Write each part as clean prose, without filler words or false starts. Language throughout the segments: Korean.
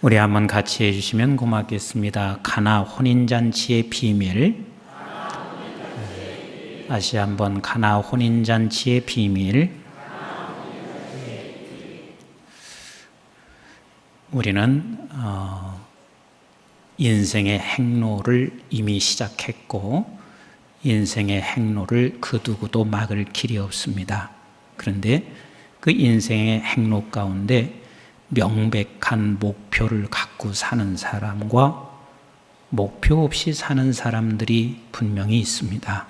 우리 한번 같이 해주시면 고맙겠습니다. 가나 혼인잔치의 비밀. 다시 한번 가나 혼인잔치의 비밀. 우리는 인생의 행로를 이미 시작했고 인생의 행로를 그 누구도 막을 길이 없습니다. 그런데 그 인생의 행로 가운데 명백한 목표를 갖고 사는 사람과 목표 없이 사는 사람들이 분명히 있습니다.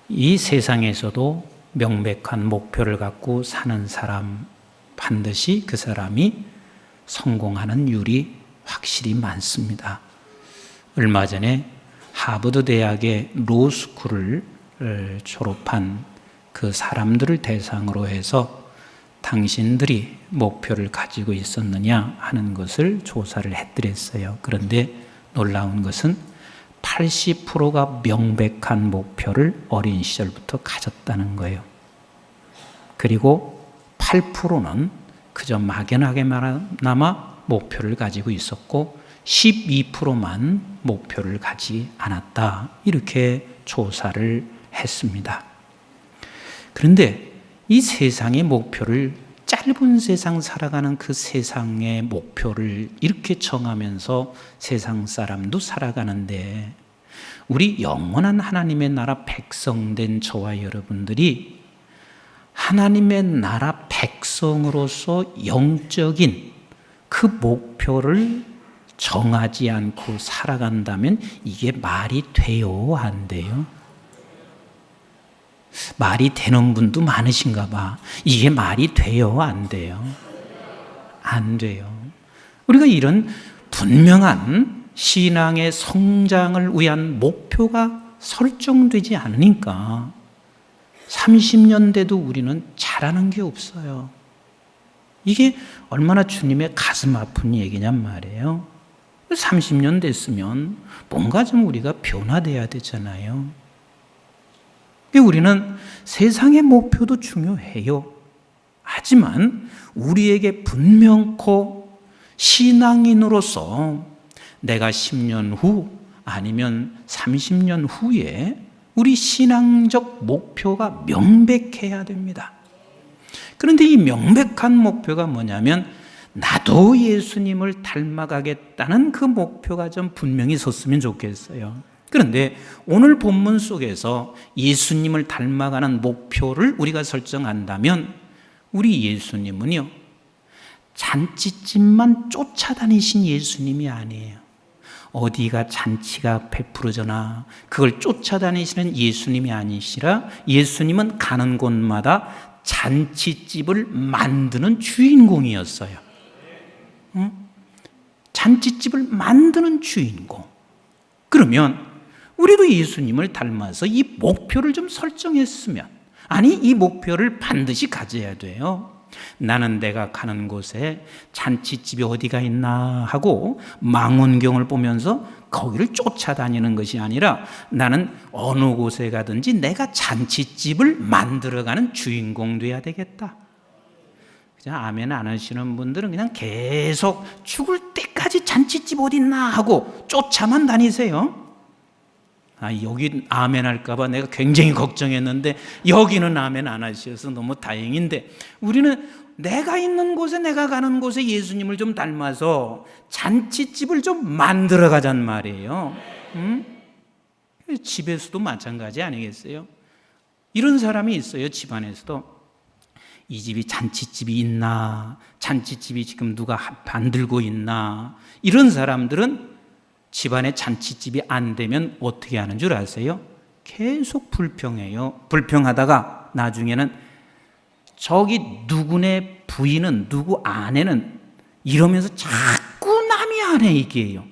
이 세상에서도 명백한 목표를 갖고 사는 사람, 반드시 그 사람이 성공하는 율이 확실히 많습니다. 얼마 전에 하버드 대학의 로스쿨을 졸업한 그 사람들을 대상으로 해서 당신들이 목표를 가지고 있었느냐 하는 것을 조사를 해드렸어요. 그런데 놀라운 것은 80%가 명백한 목표를 어린 시절부터 가졌다는 거예요. 그리고 8%는 그저 막연하게나마 목표를 가지고 있었고 12%만 목표를 가지지 않았다. 이렇게 조사를 했습니다. 그런데 이 세상의 목표를 짧은 세상 살아가는 그 세상의 목표를 이렇게 정하면서 세상 사람도 살아가는데 우리 영원한 하나님의 나라 백성된 저와 여러분들이 하나님의 나라 백성으로서 영적인 그 목표를 정하지 않고 살아간다면 이게 말이 돼요? 안 돼요? 말이 되는 분도 많으신가 봐. 이게 말이 돼요? 안 돼요? 안 돼요. 우리가 이런 분명한 신앙의 성장을 위한 목표가 설정되지 않으니까 30년 돼도 우리는 잘하는 게 없어요. 이게 얼마나 주님의 가슴 아픈 얘기냔 말이에요. 30년 됐으면 뭔가 좀 우리가 변화돼야 되잖아요. 우리는 세상의 목표도 중요해요. 하지만 우리에게 분명코 신앙인으로서 내가 10년 후 아니면 30년 후에 우리 신앙적 목표가 명백해야 됩니다. 그런데 이 명백한 목표가 뭐냐면 나도 예수님을 닮아가겠다는 그 목표가 좀 분명히 섰으면 좋겠어요. 그런데 오늘 본문 속에서 예수님을 닮아가는 목표를 우리가 설정한다면 우리 예수님은요, 잔치집만 쫓아다니신 예수님이 아니에요. 어디가 잔치가 베풀어져나 그걸 쫓아다니시는 예수님이 아니시라 예수님은 가는 곳마다 잔치집을 만드는 주인공이었어요. 잔치집을 만드는 주인공. 그러면 우리도 예수님을 닮아서 이 목표를 좀 설정했으면, 아니 이 목표를 반드시 가져야 돼요. 나는 내가 가는 곳에 잔치집이 어디가 있나 하고 망원경을 보면서 거기를 쫓아다니는 것이 아니라 나는 어느 곳에 가든지 내가 잔치집을 만들어가는 주인공 돼야 되겠다. 그냥 아멘 안 하시는 분들은 그냥 계속 죽을 때까지 잔치집 어디 있나 하고 쫓아만 다니세요. 여기 아멘 할까봐 내가 굉장히 걱정했는데 여기는 아멘 안 하셔서 너무 다행인데, 우리는 내가 있는 곳에 내가 가는 곳에 예수님을 좀 닮아서 잔치집을 좀 만들어 가잔 말이에요. 집에서도 마찬가지 아니겠어요? 이런 사람이 있어요. 집안에서도 이 집이 잔치집이 있나, 잔치집이 지금 누가 만들고 있나, 이런 사람들은 집안에 잔치집이 안 되면 어떻게 하는 줄 아세요? 계속 불평해요. 불평하다가 나중에는 저기 누구네 부인은, 누구 아내는 이러면서 자꾸 남이 아내 얘기해요.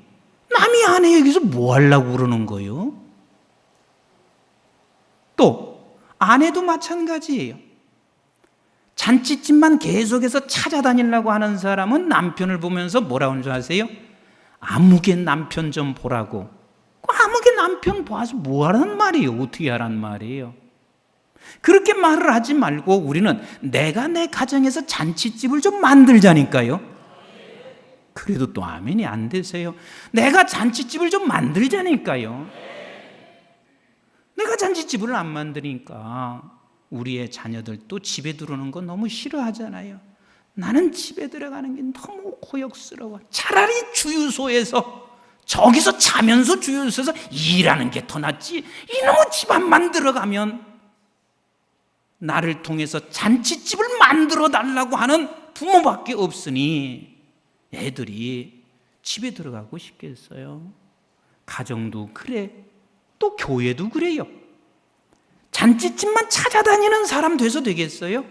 남이 아내 얘기해서 뭐 하려고 그러는 거예요? 또 아내도 마찬가지예요. 잔치집만 계속해서 찾아다니려고 하는 사람은 남편을 보면서 뭐라고 하는 줄 아세요? 아무개 남편 좀 보라고. 아무개 남편 봐서 뭐 하라는 말이에요? 어떻게 하라는 말이에요? 그렇게 말을 하지 말고 우리는 내가 내 가정에서 잔치집을 좀 만들자니까요. 그래도 또 아멘이 안 되세요. 내가 잔치집을 좀 만들자니까요. 내가 잔치집을 안 만드니까 우리의 자녀들도 집에 들어오는 거 너무 싫어하잖아요. 나는 집에 들어가는 게 너무 고역스러워. 차라리 주유소에서, 저기서 자면서 주유소에서 일하는 게 더 낫지. 이놈의 집안만 들어가면 나를 통해서 잔치집을 만들어 달라고 하는 부모밖에 없으니 애들이 집에 들어가고 싶겠어요. 가정도 그래, 또 교회도 그래요. 잔치집만 찾아다니는 사람 돼서 되겠어요?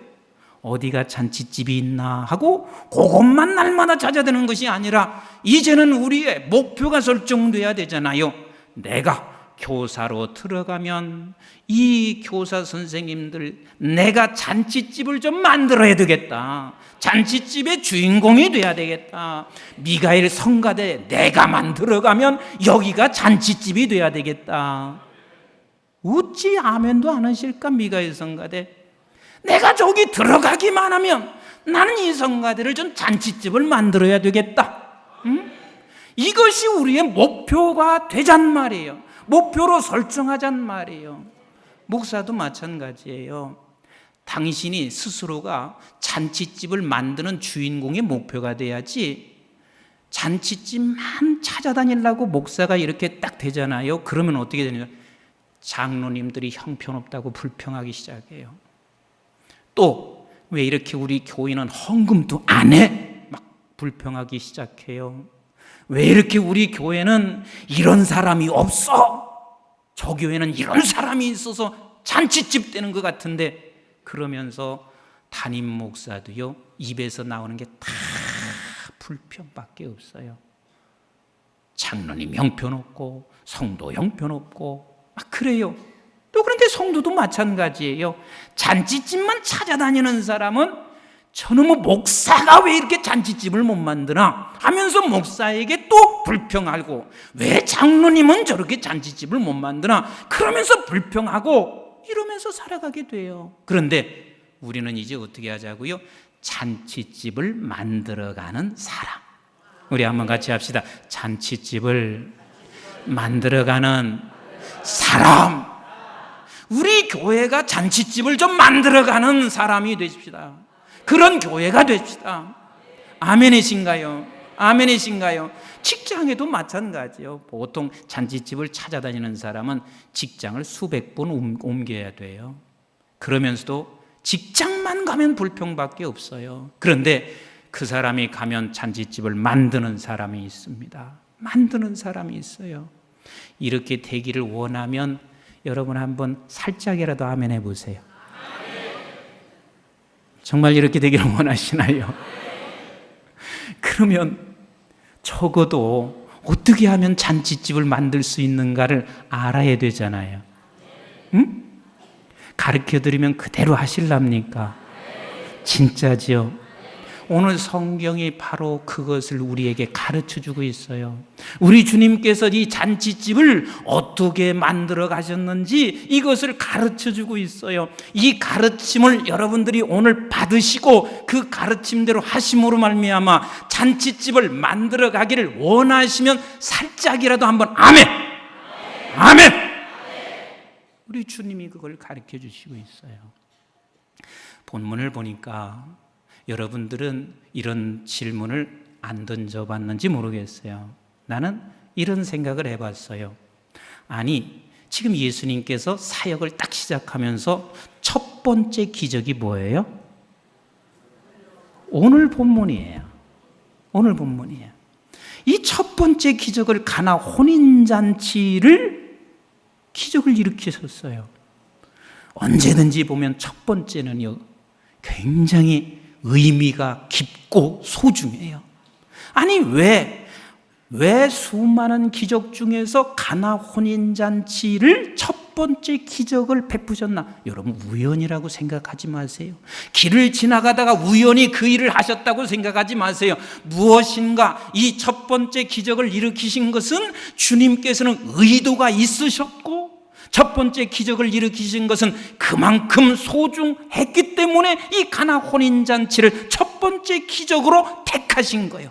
어디가 잔치집이 있나 하고 그것만 날마다 찾아다니는 것이 아니라 이제는 우리의 목표가 설정돼야 되잖아요. 내가 교사로 들어가면 이 교사 선생님들, 내가 잔치집을 좀 만들어야 되겠다. 잔치집의 주인공이 돼야 되겠다. 미가엘 성가대 내가 만들어가면 여기가 잔치집이 돼야 되겠다. 어찌 아멘도 안 하실까? 미가엘 성가대, 내가 저기 들어가기만 하면 나는 이 성가대를 좀 잔치집을 만들어야 되겠다. 이것이 우리의 목표가 되잔 말이에요. 목표로 설정하잔 말이에요. 목사도 마찬가지예요. 당신이 스스로가 잔치집을 만드는 주인공의 목표가 돼야지, 잔치집만 찾아다니려고 목사가 이렇게 딱 되잖아요. 그러면 어떻게 되냐? 장로님들이 형편없다고 불평하기 시작해요. 또 왜 이렇게 우리 교인은 헌금도 안 해? 막 불평하기 시작해요. 왜 이렇게 우리 교회는 이런 사람이 없어? 저 교회는 이런 사람이 있어서 잔치집 되는 것 같은데, 그러면서 담임 목사도요, 입에서 나오는 게 다 불평밖에 없어요. 장로님 형편없고 성도 형편없고 막 그래요. 또 그런데 성도도 마찬가지예요. 잔치집만 찾아다니는 사람은 저놈의 목사가 왜 이렇게 잔치집을 못 만드나 하면서 목사에게 또 불평하고, 왜 장로님은 저렇게 잔치집을 못 만드나 그러면서 불평하고 이러면서 살아가게 돼요. 그런데 우리는 이제 어떻게 하자고요? 잔치집을 만들어가는 사람. 우리 한번 같이 합시다. 잔치집을 만들어가는 사람. 우리 교회가 잔치집을 좀 만들어가는 사람이 되십시다. 그런 교회가 되십시다. 아멘이신가요? 아멘이신가요? 직장에도 마찬가지요. 보통 잔치집을 찾아다니는 사람은 직장을 수백 번 옮겨야 돼요. 그러면서도 직장만 가면 불평밖에 없어요. 그런데 그 사람이 가면 잔치집을 만드는 사람이 있습니다. 만드는 사람이 있어요. 이렇게 되기를 원하면 여러분 한번 살짝이라도 아멘 해보세요. 정말 이렇게 되기를 원하시나요? 그러면 적어도 어떻게 하면 잔치집을 만들 수 있는가를 알아야 되잖아요. 응? 가르쳐드리면 그대로 하실랍니까? 진짜지요? 오늘 성경이 바로 그것을 우리에게 가르쳐주고 있어요. 우리 주님께서 이 잔치집을 어떻게 만들어 가셨는지 이것을 가르쳐주고 있어요. 이 가르침을 여러분들이 오늘 받으시고 그 가르침대로 하심으로 말미암아 잔치집을 만들어 가기를 원하시면 살짝이라도 한번 아멘! 아멘! 우리 주님이 그걸 가르쳐 주시고 있어요. 본문을 보니까 여러분들은 이런 질문을 안 던져봤는지 모르겠어요. 나는 이런 생각을 해봤어요. 아니, 지금 예수님께서 사역을 딱 시작하면서 첫 번째 기적이 뭐예요? 오늘 본문이에요. 오늘 본문이에요. 이 첫 번째 기적을 가나 혼인잔치를 기적을 일으키셨어요. 언제든지 보면 첫 번째는요, 굉장히 의미가 깊고 소중해요. 아니 왜 수많은 기적 중에서 가나 혼인잔치를 첫 번째 기적을 베푸셨나? 여러분 우연이라고 생각하지 마세요. 길을 지나가다가 우연히 그 일을 하셨다고 생각하지 마세요. 무엇인가 이 첫 번째 기적을 일으키신 것은 주님께서는 의도가 있으셨고, 첫 번째 기적을 일으키신 것은 그만큼 소중했기 때문에 이 가나 혼인잔치를 첫 번째 기적으로 택하신 거예요.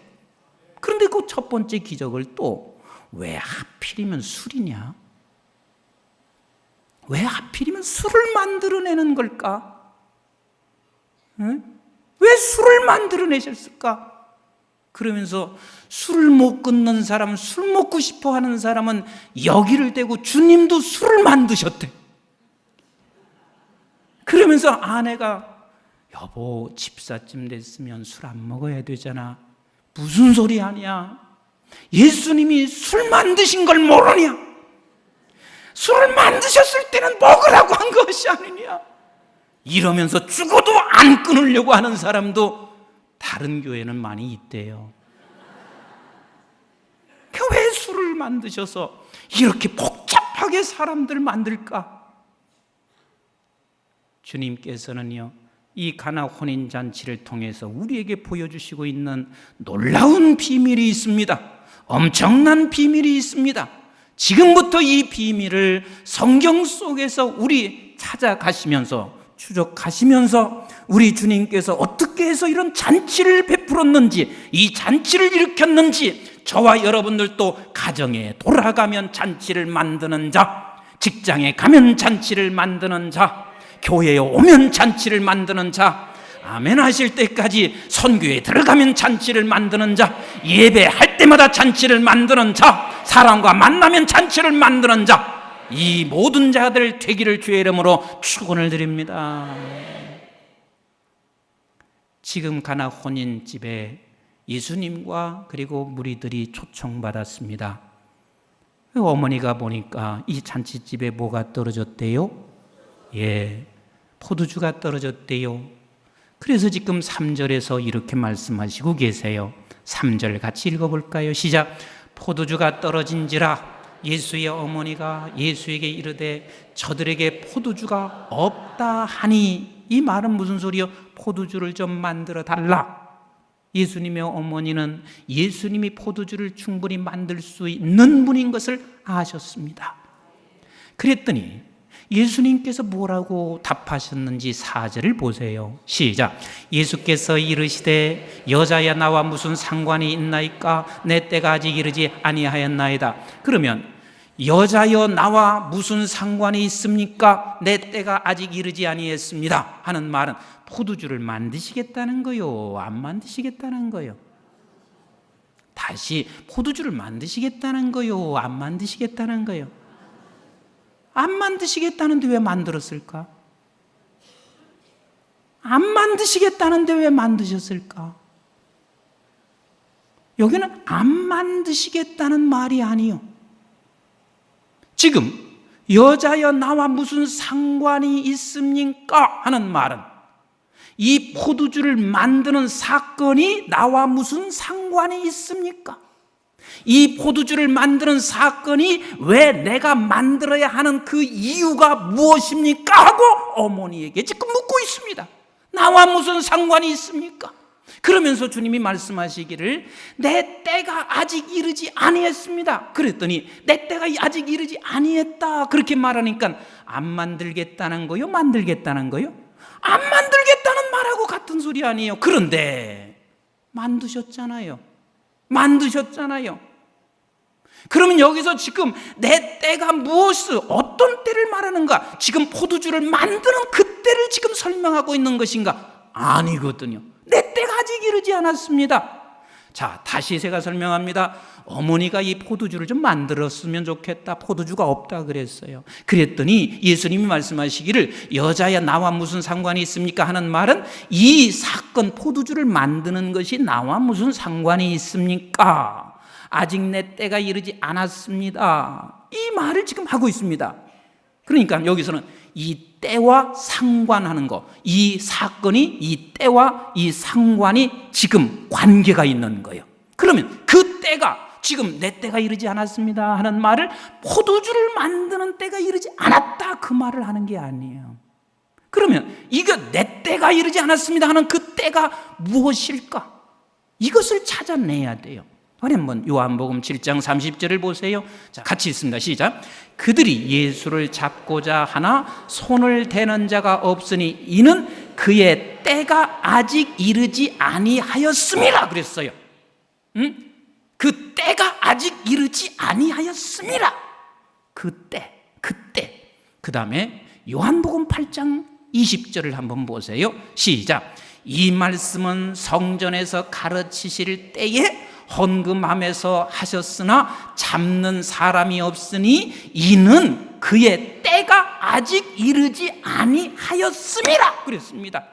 그런데 그 첫 번째 기적을 또 왜 하필이면 술이냐? 왜 하필이면 술을 만들어내는 걸까? 응? 왜 술을 만들어내셨을까? 그러면서 술을 못 끊는 사람, 술 먹고 싶어 하는 사람은 여기를 대고 주님도 술을 만드셨대. 그러면서 아내가 여보 집사쯤 됐으면 술 안 먹어야 되잖아. 무슨 소리 하냐? 예수님이 술 만드신 걸 모르냐? 술을 만드셨을 때는 먹으라고 한 것이 아니냐? 이러면서 죽어도 안 끊으려고 하는 사람도 다른 교회는 많이 있대요. 왜 술을 만드셔서 이렇게 복잡하게 사람들 만들까? 주님께서는요, 이 가나 혼인잔치를 통해서 우리에게 보여주시고 있는 놀라운 비밀이 있습니다. 엄청난 비밀이 있습니다. 지금부터 이 비밀을 성경 속에서 우리 찾아가시면서 추적하시면서 우리 주님께서 어떻게 해서 이런 잔치를 베풀었는지, 이 잔치를 일으켰는지, 저와 여러분들도 가정에 돌아가면 잔치를 만드는 자, 직장에 가면 잔치를 만드는 자, 교회에 오면 잔치를 만드는 자, 아멘 하실 때까지 선교에 들어가면 잔치를 만드는 자, 예배할 때마다 잔치를 만드는 자, 사람과 만나면 잔치를 만드는 자, 이 모든 자들 되기를 주의 이름으로 축원을 드립니다. 지금 가나 혼인집에 예수님과 그리고 무리들이 초청받았습니다. 어머니가 보니까 이 잔치집에 뭐가 떨어졌대요? 예, 포도주가 떨어졌대요. 그래서 지금 3절에서 이렇게 말씀하시고 계세요. 3절 같이 읽어볼까요? 시작. 포도주가 떨어진지라 예수의 어머니가 예수에게 이르되 저들에게 포도주가 없다 하니, 이 말은 무슨 소리요? 포도주를 좀 만들어 달라. 예수님의 어머니는 예수님이 포도주를 충분히 만들 수 있는 분인 것을 아셨습니다. 그랬더니 예수님께서 뭐라고 답하셨는지 4절을 보세요. 시작. 예수께서 이르시되 여자야 나와 무슨 상관이 있나이까? 내 때가 아직 이르지 아니하였나이다. 그러면 여자여 나와 무슨 상관이 있습니까? 내 때가 아직 이르지 아니했습니다 하는 말은 포도주를 만드시겠다는 거요? 안 만드시겠다는 거요? 다시, 포도주를 만드시겠다는 거요? 안 만드시겠다는 거요? 안 만드시겠다는데 왜 만들었을까? 안 만드시겠다는데 왜 만드셨을까? 여기는 안 만드시겠다는 말이 아니요. 지금 여자여 나와 무슨 상관이 있습니까? 하는 말은 이 포도주를 만드는 사건이 나와 무슨 상관이 있습니까? 이 포도주를 만드는 사건이 왜 내가 만들어야 하는 그 이유가 무엇입니까? 하고 어머니에게 지금 묻고 있습니다. 나와 무슨 상관이 있습니까? 그러면서 주님이 말씀하시기를 내 때가 아직 이르지 아니했습니다. 그랬더니 내 때가 아직 이르지 아니했다 그렇게 말하니까 안 만들겠다는 거요? 만들겠다는 거요? 안 만들겠다는 말하고 같은 소리 아니에요. 그런데 만드셨잖아요. 그러면 여기서 지금 내 때가 무엇을, 어떤 때를 말하는가? 지금 포도주를 만드는 그 때를 지금 설명하고 있는 것인가? 아니거든요. 내 때가 아직 이르지 않았습니다. 자, 다시 제가 설명합니다. 어머니가 이 포도주를 좀 만들었으면 좋겠다. 포도주가 없다 그랬어요. 그랬더니 예수님이 말씀하시기를 여자야 나와 무슨 상관이 있습니까? 하는 말은 이 사건, 포도주를 만드는 것이 나와 무슨 상관이 있습니까? 아직 내 때가 이르지 않았습니다. 이 말을 지금 하고 있습니다. 그러니까 여기서는 이 때와 상관하는 것, 이 사건이 이 때와 이 상관이 지금 관계가 있는 거예요. 그러면 그 때가 지금 내 때가 이르지 않았습니다 하는 말을 포도주를 만드는 때가 이르지 않았다 그 말을 하는 게 아니에요. 그러면 이거 내 때가 이르지 않았습니다 하는 그 때가 무엇일까? 이것을 찾아내야 돼요. 한번 요한복음 7장 30절을 보세요. 자, 같이 읽습니다. 시작. 그들이 예수를 잡고자 하나 손을 대는 자가 없으니 이는 그의 때가 아직 이르지 아니하였음이라 그랬어요. 그 때가 아직 이르지 아니하였음이라. 그때. 그 다음에 요한복음 8장 20절을 한번 보세요. 시작. 이 말씀은 성전에서 가르치실 때에 헌금함에서 하셨으나 잡는 사람이 없으니 이는 그의 때가 아직 이르지 아니하였음이라 그랬습니다.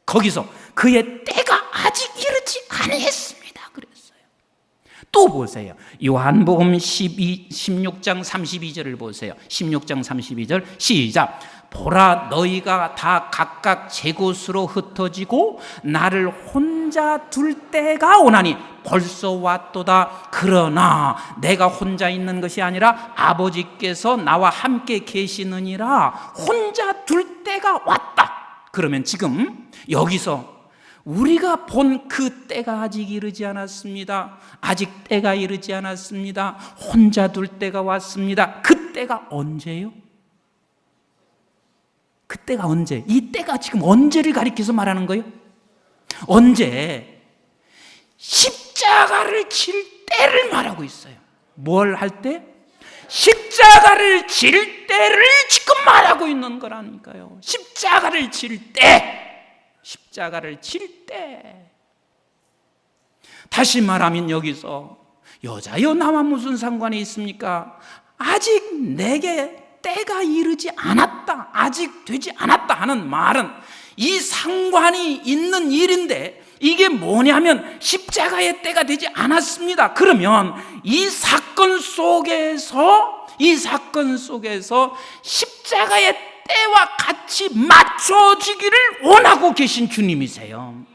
거기서 그의 때가 아직 이르지 아니했습니다 그랬어요. 또 보세요. 요한복음 16장 32절을 보세요. 16장 32절 시작. 보라, 너희가 다 각각 제 곳으로 흩어지고 나를 혼자 둘 때가 오나니 벌써 왔도다. 그러나 내가 혼자 있는 것이 아니라 아버지께서 나와 함께 계시느니라. 혼자 둘 때가 왔다. 그러면 지금 여기서 우리가 본 그 때가 아직 이르지 않았습니다. 아직 때가 이르지 않았습니다. 혼자 둘 때가 왔습니다. 그 때가 언제요? 그때가 언제? 이 때가 지금 언제를 가리켜서 말하는 거예요? 언제? 십자가를 칠 때를 말하고 있어요. 뭘 할 때? 십자가를 칠 때를 지금 말하고 있는 거라니까요. 십자가를 칠 때. 십자가를 칠 때. 다시 말하면 여기서 여자여 나와 무슨 상관이 있습니까? 아직 내게 때가 이르지 않았다, 아직 되지 않았다 하는 말은 이 상관이 있는 일인데 이게 뭐냐면 십자가의 때가 되지 않았습니다. 그러면 이 사건 속에서 십자가의 때와 같이 맞춰지기를 원하고 계신 주님이세요.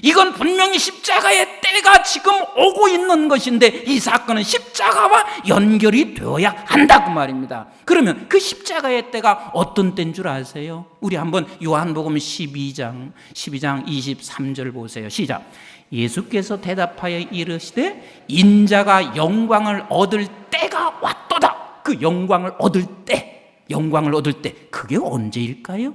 이건 분명히 십자가의 때가 지금 오고 있는 것인데 이 사건은 십자가와 연결이 되어야 한다고 말입니다. 그러면 그 십자가의 때가 어떤 때인 줄 아세요? 우리 한번 요한복음 12장 23절 보세요. 시작. 예수께서 대답하여 이르시되 인자가 영광을 얻을 때가 왔도다. 그 영광을 얻을 때 그게 언제일까요?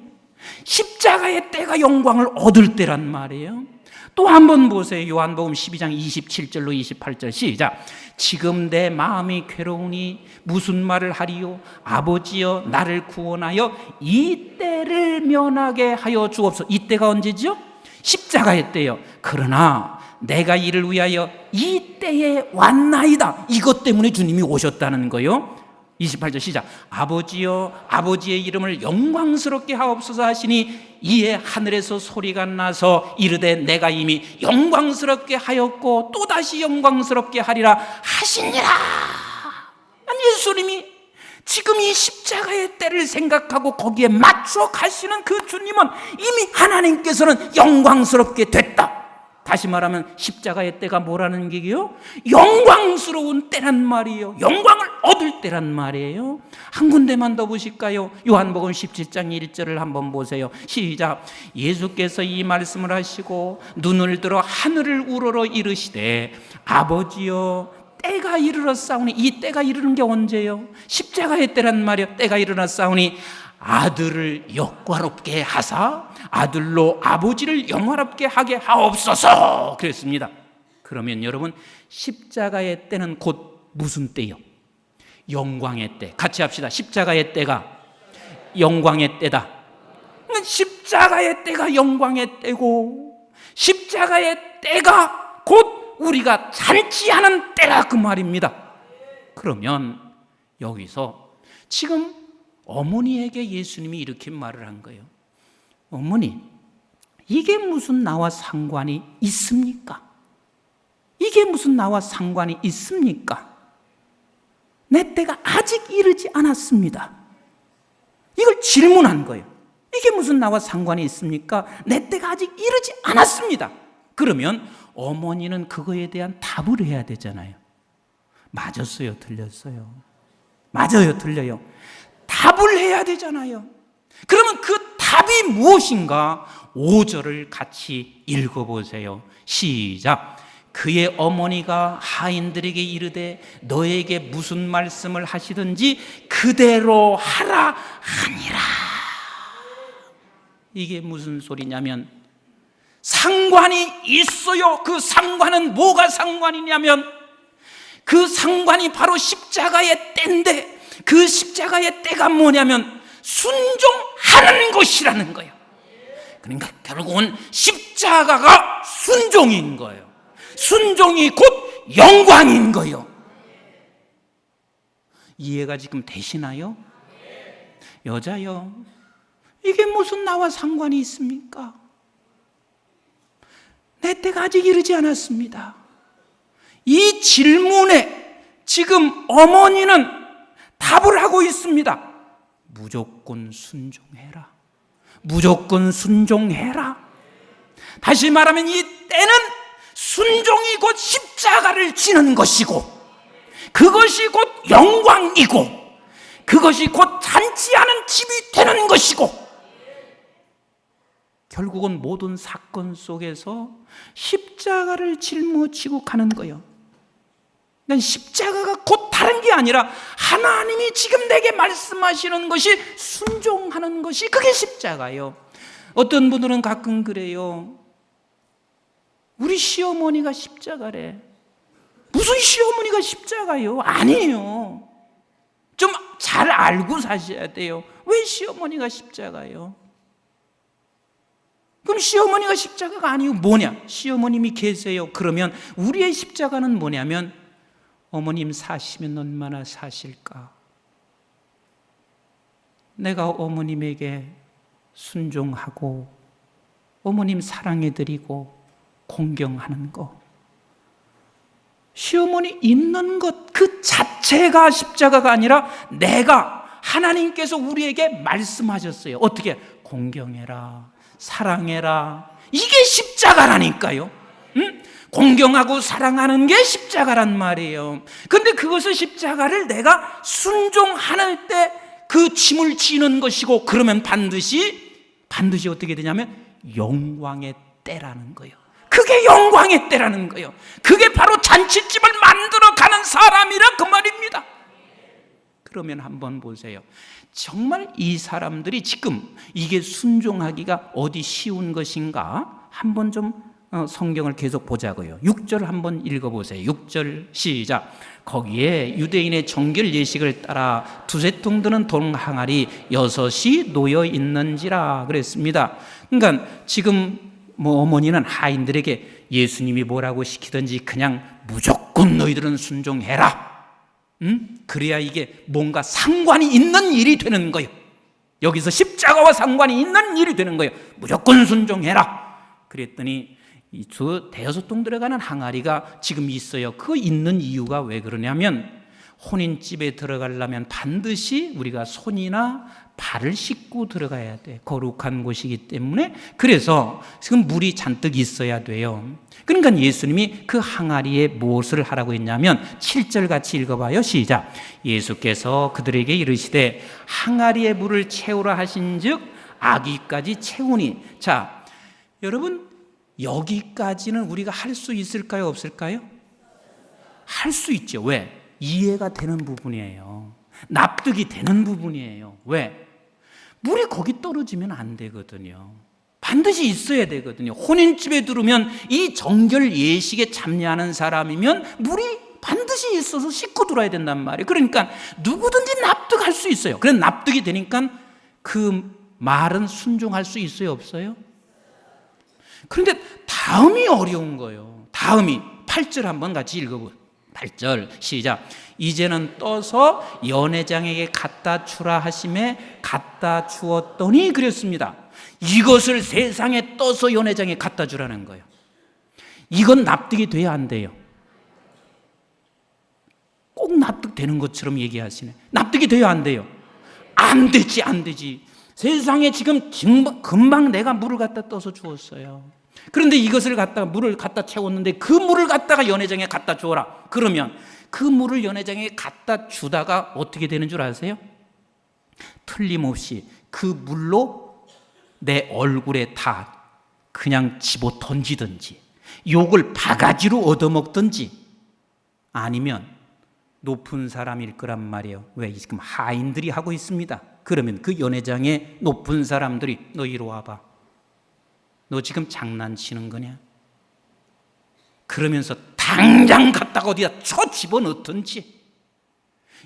십자가의 때가 영광을 얻을 때란 말이에요. 또 한 번 보세요. 요한복음 12장 27절로 28절 시작. 지금 내 마음이 괴로우니 무슨 말을 하리요? 아버지여 나를 구원하여 이 때를 면하게 하여 주옵소서. 이 때가 언제죠? 십자가의 때요. 그러나 내가 이를 위하여 이 때에 왔나이다. 이것 때문에 주님이 오셨다는 거예요. 28절 시작. 아버지여 아버지의 이름을 영광스럽게 하옵소서 하시니 이에 하늘에서 소리가 나서 이르되 내가 이미 영광스럽게 하였고 또다시 영광스럽게 하리라 하시니라. 아니 예수님이 지금 이 십자가의 때를 생각하고 거기에 맞춰 가시는 그 주님은 이미 하나님께서는 영광스럽게 됐다. 다시 말하면 십자가의 때가 뭐라는 얘기요? 영광스러운 때란 말이에요. 영광을 얻을 때란 말이에요. 한 군데만 더 보실까요? 요한복음 17장 1절을 한번 보세요. 시작. 예수께서 이 말씀을 하시고 눈을 들어 하늘을 우러러 이르시되 아버지여 때가 이르렀사오니. 이 때가 이르는 게 언제요? 십자가의 때란 말이에요. 때가 이르렀사오니 아들을 영화롭게 하사 아들로 아버지를 영화롭게 하게 하옵소서 그랬습니다. 그러면 여러분 십자가의 때는 곧 무슨 때요? 영광의 때. 같이 합시다. 십자가의 때가 영광의 때다. 십자가의 때가 영광의 때고 십자가의 때가 곧 우리가 잔치하는 때라 그 말입니다. 그러면 여기서 지금 어머니에게 예수님이 이렇게 말을 한 거예요. 어머니, 이게 무슨 나와 상관이 있습니까? 이게 무슨 나와 상관이 있습니까? 내 때가 아직 이르지 않았습니다. 이걸 질문한 거예요. 이게 무슨 나와 상관이 있습니까? 내 때가 아직 이르지 않았습니다. 그러면 어머니는 그거에 대한 답을 해야 되잖아요. 맞았어요? 틀렸어요? 맞아요? 틀려요? 답을 해야 되잖아요. 그러면 그 답이 무엇인가? 5절을 같이 읽어보세요. 시작. 그의 어머니가 하인들에게 이르되 너에게 무슨 말씀을 하시든지 그대로 하라 하니라. 이게 무슨 소리냐면 상관이 있어요. 그 상관은 뭐가 상관이냐면 그 상관이 바로 십자가의 때인데, 그 십자가의 때가 뭐냐면 순종하는 것이라는 거예요. 그러니까 결국은 십자가가 순종인 거예요. 순종이 곧 영광인 거예요. 이해가 지금 되시나요? 여자요, 이게 무슨 나와 상관이 있습니까? 내 때가 아직 이르지 않았습니다. 이 질문에 지금 어머니는 답을 하고 있습니다. 무조건 순종해라. 무조건 순종해라. 다시 말하면 이 때는 순종이 곧 십자가를 지는 것이고, 그것이 곧 영광이고, 그것이 곧 잔치하는 집이 되는 것이고, 결국은 모든 사건 속에서 십자가를 짊어지고 가는 거예요. 그러니까 십자가가 곧 다른 게 아니라 하나님이 지금 내게 말씀하시는 것이 순종하는 것이, 그게 십자가예요. 어떤 분들은 가끔 그래요. 우리 시어머니가 십자가래. 무슨 시어머니가 십자가예요? 아니에요. 좀 잘 알고 사셔야 돼요. 왜 시어머니가 십자가예요? 그럼 시어머니가 십자가가 아니고 뭐냐? 시어머님이 계세요. 그러면 우리의 십자가는 뭐냐면, 어머님 사시면 얼마나 사실까? 내가 어머님에게 순종하고 어머님 사랑해드리고 공경하는 거, 시어머니 있는 것 그 자체가 십자가가 아니라, 내가 하나님께서 우리에게 말씀하셨어요. 어떻게? 공경해라, 사랑해라. 이게 십자가라니까요. 응? 공경하고 사랑하는 게 십자가란 말이에요. 그런데 그것을, 십자가를 내가 순종하는 때 그 짐을 지는 것이고, 그러면 반드시 어떻게 되냐면 영광의 때라는 거예요. 그게 영광의 때라는 거예요. 그게 바로 잔치집을 만들어가는 사람이라 그 말입니다. 그러면 한번 보세요. 정말 이 사람들이 지금 이게 순종하기가 어디 쉬운 것인가? 한번 좀 성경을 계속 보자고요. 6절 한번 읽어보세요. 6절 시작. 거기에 유대인의 정결 예식을 따라 두세 통 드는 동항아리 6이 놓여 있는지라 그랬습니다. 그러니까 지금 어머니는 하인들에게 예수님이 뭐라고 시키든지 그냥 무조건 너희들은 순종해라. 그래야 이게 뭔가 상관이 있는 일이 되는 거예요. 여기서 십자가와 상관이 있는 일이 되는 거예요. 무조건 순종해라. 그랬더니 이 대여섯 통 들어가는 항아리가 지금 있어요. 그 있는 이유가 왜 그러냐면, 혼인집에 들어가려면 반드시 우리가 손이나 발을 씻고 들어가야 돼. 거룩한 곳이기 때문에. 그래서 지금 물이 잔뜩 있어야 돼요. 그러니까 예수님이 그 항아리에 무엇을 하라고 했냐면, 7절 같이 읽어봐요. 시작. 예수께서 그들에게 이르시되 항아리에 물을 채우라 하신즉 아기까지 채우니. 자, 여러분, 여기까지는 우리가 할 수 있을까요, 없을까요? 할 수 있죠. 왜? 이해가 되는 부분이에요. 납득이 되는 부분이에요. 왜? 물이 거기 떨어지면 안 되거든요. 반드시 있어야 되거든요. 혼인집에 들으면 이 정결 예식에 참여하는 사람이면 물이 반드시 있어서 씻고 들어야 된단 말이에요. 그러니까 누구든지 납득할 수 있어요. 그래서 납득이 되니까 그 말은 순종할 수 있어요, 없어요? 그런데 다음이 어려운 거예요. 다음이 8절 한번 같이 읽어보세요. 8절 시작. 이제는 떠서 연회장에게 갖다 주라 하심에 갖다 주었더니 그랬습니다. 이것을 세상에 떠서 연회장에 갖다 주라는 거예요. 이건 납득이 돼야 안 돼요? 꼭 납득되는 것처럼 얘기하시네. 납득이 돼야 안 돼요? 안 되지, 안 되지. 세상에 지금 금방 내가 물을 갖다 떠서 주었어요. 그런데 이것을 갖다가 물을 갖다 채웠는데 그 물을 갖다가 연회장에 갖다 주어라. 그러면 그 물을 연회장에 갖다 주다가 어떻게 되는 줄 아세요? 틀림없이 그 물로 내 얼굴에 다 그냥 집어 던지든지, 욕을 바가지로 얻어먹든지, 아니면 높은 사람일 거란 말이에요. 왜? 지금 하인들이 하고 있습니다. 그러면 그 연회장에 높은 사람들이 너 이리 와봐. 너 지금 장난치는 거냐? 그러면서 당장 갖다가 어디다 쳐 집어넣든지,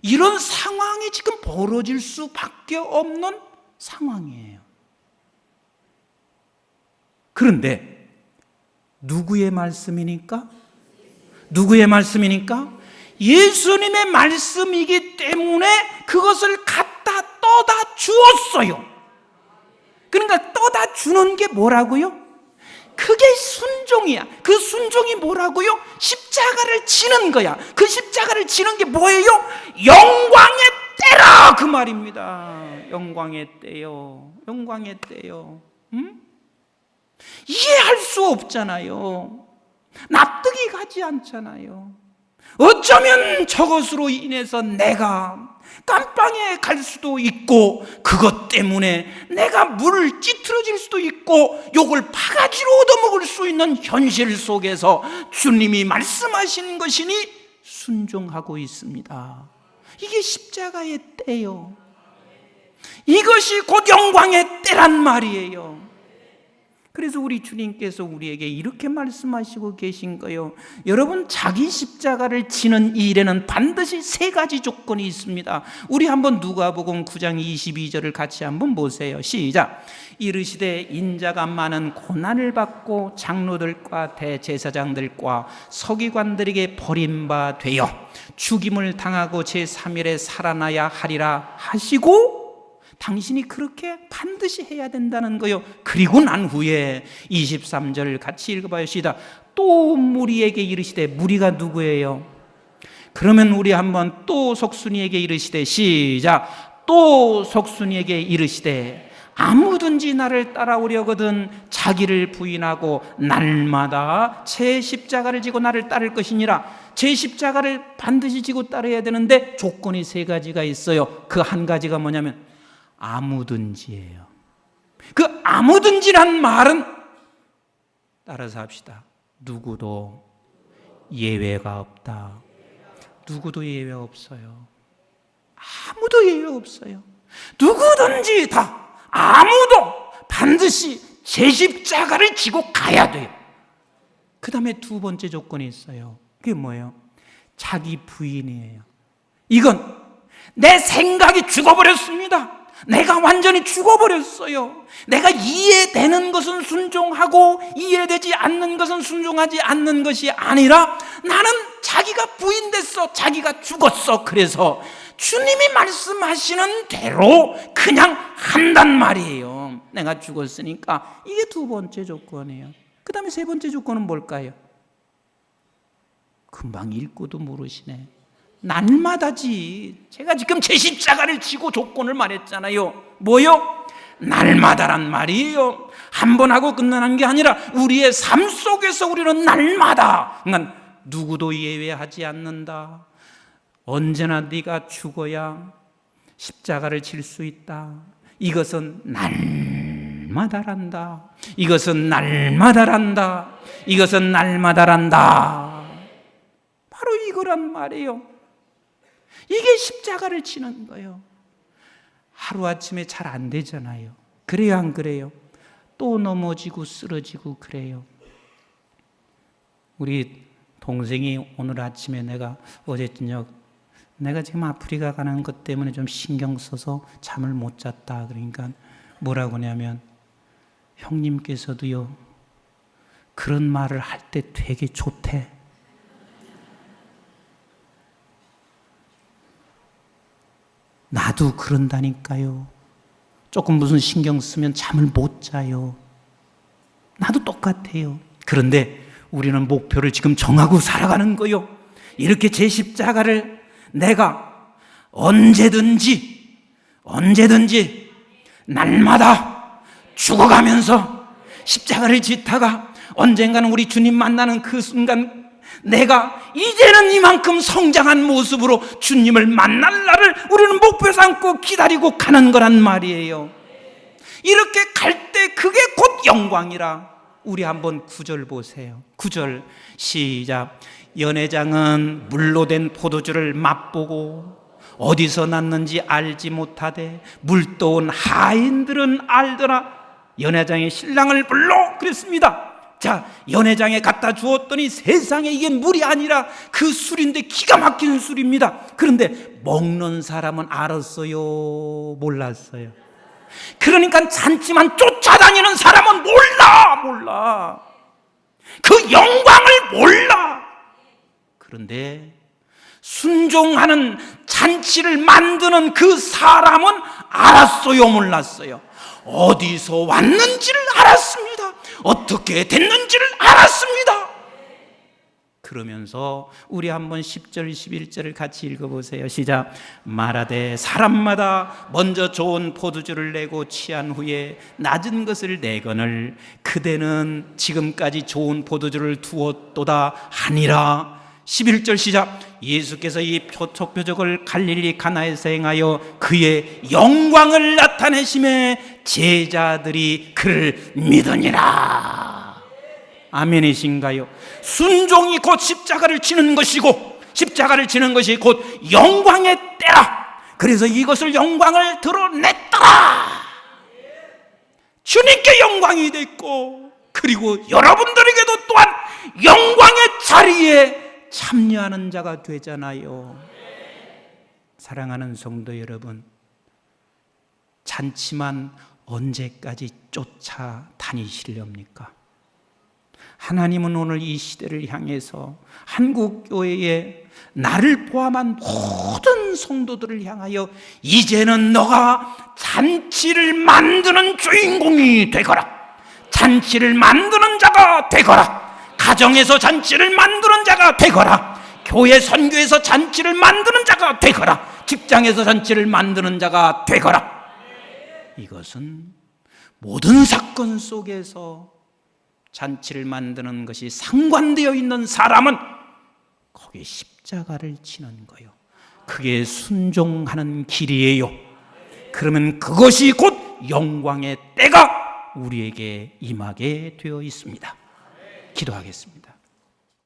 이런 상황이 지금 벌어질 수밖에 없는 상황이에요. 그런데 누구의 말씀이니까? 누구의 말씀이니까? 예수님의 말씀이기 때문에 그것을 갖다 떠다 주었어요. 그러니까 떠다 주는 게 뭐라고요? 그게 순종이야. 그 순종이 뭐라고요? 십자가를 지는 거야. 그 십자가를 지는 게 뭐예요? 영광의 때라, 그 말입니다. 영광의 때요. 영광의 때요. 이해할 수 없잖아요. 납득이 가지 않잖아요. 어쩌면 저것으로 인해서 내가 깜빵에 갈 수도 있고, 그것 때문에 내가 물을 찌트러질 수도 있고, 욕을 바가지로 얻어먹을 수 있는 현실 속에서 주님이 말씀하신 것이니 순종하고 있습니다. 이게 십자가의 때요. 이것이 곧 영광의 때란 말이에요. 그래서 우리 주님께서 우리에게 이렇게 말씀하시고 계신 거예요. 여러분, 자기 십자가를 지는 이 일에는 반드시 세 가지 조건이 있습니다. 우리 한번 누가복음 9장 22절을 같이 한번 보세요. 시작. 이르시되 인자가 많은 고난을 받고 장로들과 대제사장들과 서기관들에게 버림바 되어 죽임을 당하고 제3일에 살아나야 하리라 하시고, 당신이 그렇게 반드시 해야 된다는 거요. 그리고 난 후에 23절 같이 읽어봐요. 시작. 또 무리에게 이르시되, 무리가 누구예요? 그러면 우리 한번 또 속순이에게 이르시되, 시작. 또 속순이에게 이르시되, 아무든지 나를 따라오려거든 자기를 부인하고 날마다 제 십자가를 지고 나를 따를 것이니라. 제 십자가를 반드시 지고 따라야 되는데 조건이 세 가지가 있어요. 그 한 가지가 뭐냐면 아무든지예요. 그 아무든지란 말은, 따라서 합시다. 누구도 예외가 없다. 누구도 예외 없어요. 아무도 예외 없어요. 누구든지 다, 아무도 반드시 제 십자가를 지고 가야 돼요. 그 다음에 두 번째 조건이 있어요. 그게 뭐예요? 자기 부인이에요. 이건 내 생각이 죽어버렸습니다. 내가 완전히 죽어버렸어요. 내가 이해되는 것은 순종하고 이해되지 않는 것은 순종하지 않는 것이 아니라, 나는 자기가 부인됐어. 자기가 죽었어. 그래서 주님이 말씀하시는 대로 그냥 한단 말이에요. 내가 죽었으니까. 이게 두 번째 조건이에요. 그 다음에 세 번째 조건은 뭘까요? 금방 읽고도 모르시네. 날마다지. 제가 지금 제 십자가를 지고 조건을 말했잖아요. 뭐요? 날마다란 말이에요. 한 번 하고 끝나는 게 아니라 우리의 삶 속에서 우리는 날마다, 그러니까 누구도 예외하지 않는다. 언제나 네가 죽어야 십자가를 질 수 있다. 이것은 날마다란다. 이것은 날마다란다. 이것은 날마다란다. 바로 이거란 말이에요. 이게 십자가를 지는 거예요. 하루아침에 잘 안 되잖아요. 그래요, 안 그래요? 또 넘어지고 쓰러지고 그래요. 우리 동생이 오늘 아침에, 내가 어제 저녁 내가 지금 아프리카 가는 것 때문에 좀 신경 써서 잠을 못 잤다. 그러니까 뭐라고 하냐면, 형님께서도요 그런 말을 할 때 되게 좋대. 나도 그런다니까요. 조금 무슨 신경 쓰면 잠을 못 자요. 나도 똑같아요. 그런데 우리는 목표를 지금 정하고 살아가는 거요. 이렇게 제 십자가를 내가 언제든지 날마다 죽어가면서 십자가를 짓다가 언젠가는 우리 주님 만나는 그 순간, 내가 이제는 이만큼 성장한 모습으로 주님을 만날 날을 우리는 목표 삼고 기다리고 가는 거란 말이에요. 이렇게 갈 때 그게 곧 영광이라. 우리 한번 9절 보세요. 9절 시작. 연회장은 물로 된 포도주를 맛보고 어디서 났는지 알지 못하되 물떠온 하인들은 알더라. 연회장이 신랑을 불러 그랬습니다. 자, 연회장에 갖다 주었더니 세상에 이게 물이 아니라 그 술인데 기가 막히는 술입니다. 그런데 먹는 사람은 알았어요, 몰랐어요? 그러니까 잔치만 쫓아다니는 사람은 몰라. 그 영광을 몰라. 그런데 순종하는 잔치를 만드는 그 사람은 알았어요, 몰랐어요? 어디서 왔는지를 알았습니다. 어떻게 됐는지를 알았습니다. 그러면서 우리 한번 10절 11절을 같이 읽어보세요. 시작. 말하되 사람마다 먼저 좋은 포도주를 내고 취한 후에 낮은 것을 내거늘 그대는 지금까지 좋은 포도주를 두었도다 하니라. 11절 시작. 예수께서 이 표적을 갈릴리 가나에서 행하여 그의 영광을 나타내심에 제자들이 그를 믿으니라. 아멘이신가요? 순종이 곧 십자가를 지는 것이고, 십자가를 지는 것이 곧 영광의 때라. 그래서 이것을 영광을 드러냈더라. 주님께 영광이 됐고, 그리고 여러분들에게도 또한 영광의 자리에 참여하는 자가 되잖아요. 사랑하는 성도 여러분, 잔치만 언제까지 쫓아다니시렵니까? 하나님은 오늘 이 시대를 향해서 한국교회에 나를 포함한 모든 성도들을 향하여 이제는 너가 잔치를 만드는 주인공이 되거라. 잔치를 만드는 자가 되거라. 가정에서 잔치를 만드는 자가 되거라. 교회 선교에서 잔치를 만드는 자가 되거라. 직장에서 잔치를 만드는 자가 되거라. 이것은 모든 사건 속에서 잔치를 만드는 것이 상관되어 있는 사람은 거기에 십자가를 지는 거예요. 그게 순종하는 길이에요. 그러면 그것이 곧 영광의 때가 우리에게 임하게 되어 있습니다. 기도하겠습니다.